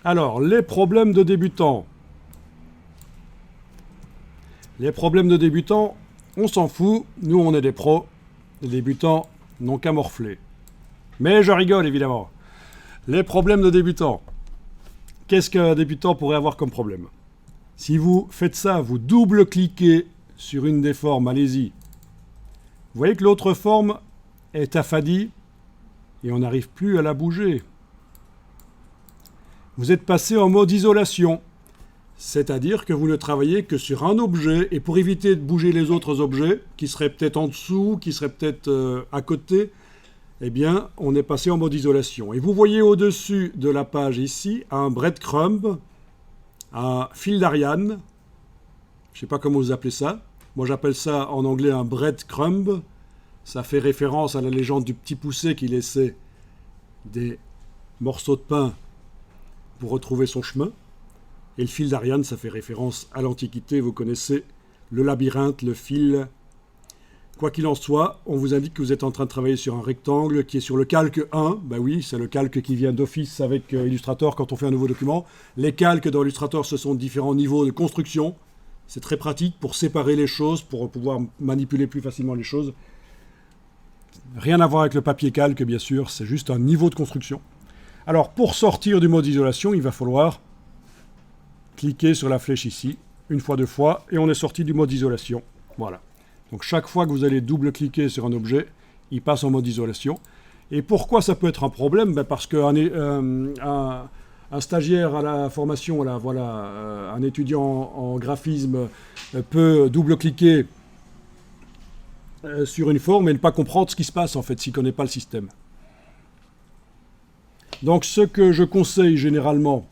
Alors, les problèmes de débutants. Les problèmes de débutants, on s'en fout. Nous, on est des pros. Les débutants n'ont qu'à morfler. Mais je rigole, évidemment. Les problèmes de débutants. Qu'est-ce qu'un débutant pourrait avoir comme problème? Si vous faites ça, vous double-cliquez sur une des formes, allez-y. Vous voyez que l'autre forme est affadie et on n'arrive plus à la bouger. Vous êtes passé en mode isolation, c'est-à-dire que vous ne travaillez que sur un objet et pour éviter de bouger les autres objets, qui seraient peut-être en dessous, qui seraient peut-être à côté, eh bien, on est passé en mode isolation. Et vous voyez au-dessus de la page ici un breadcrumb, un fil d'Ariane. Je ne sais pas comment vous appelez ça. Moi, j'appelle ça en anglais un breadcrumb. Ça fait référence à la légende du petit poucet qui laissait des morceaux de pain pour retrouver son chemin. Et le fil d'Ariane, ça fait référence à l'Antiquité. Vous connaissez le labyrinthe, le fil. Quoi qu'il en soit, on vous indique que vous êtes en train de travailler sur un rectangle qui est sur le calque 1. Ben oui, c'est le calque qui vient d'office avec Illustrator quand on fait un nouveau document. Les calques dans Illustrator, ce sont différents niveaux de construction. C'est très pratique pour séparer les choses, pour pouvoir manipuler plus facilement les choses. Rien à voir avec le papier calque, bien sûr, c'est juste un niveau de construction. Alors, pour sortir du mode isolation, il va falloir cliquer sur la flèche ici, une fois, deux fois, et on est sorti du mode isolation. Voilà. Donc chaque fois que vous allez double-cliquer sur un objet, il passe en mode isolation. Et pourquoi ça peut être un problème? Parce qu'un un stagiaire à la formation, là, voilà, un étudiant en graphisme peut double-cliquer sur une forme et ne pas comprendre ce qui se passe en fait s'il ne connaît pas le système. Donc ce que je conseille généralement,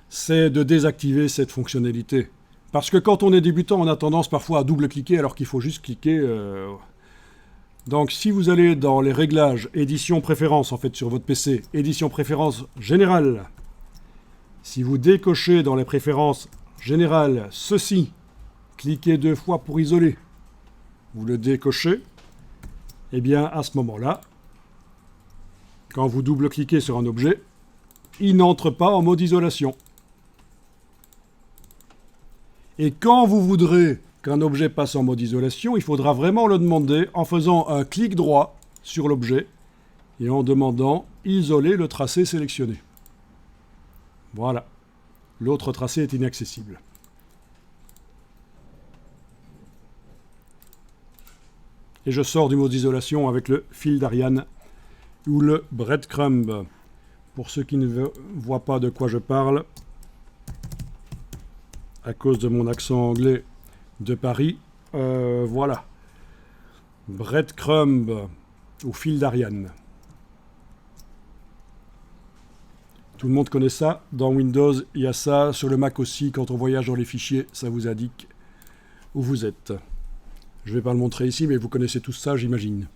c'est de désactiver cette fonctionnalité. Parce que quand on est débutant, on a tendance parfois à double-cliquer alors qu'il faut juste cliquer. Donc si vous allez dans les réglages, édition préférence en fait sur votre PC, édition préférence générale, si vous décochez dans les préférences générales ceci, cliquez deux fois pour isoler, vous le décochez, et bien à ce moment-là, quand vous double-cliquez sur un objet, il n'entre pas en mode isolation. Et quand vous voudrez qu'un objet passe en mode isolation, il faudra vraiment le demander en faisant un clic droit sur l'objet et en demandant « Isoler le tracé sélectionné ». Voilà. L'autre tracé est inaccessible. Et je sors du mode isolation avec le fil d'Ariane ou le breadcrumb. Pour ceux qui ne voient pas de quoi je parle, à cause de mon accent anglais de Paris, voilà. Breadcrumb ou fil d'Ariane. Tout le monde connaît ça. Dans Windows, il y a ça. Sur le Mac aussi, quand on voyage dans les fichiers, ça vous indique où vous êtes. Je ne vais pas le montrer ici, mais vous connaissez tous ça, j'imagine.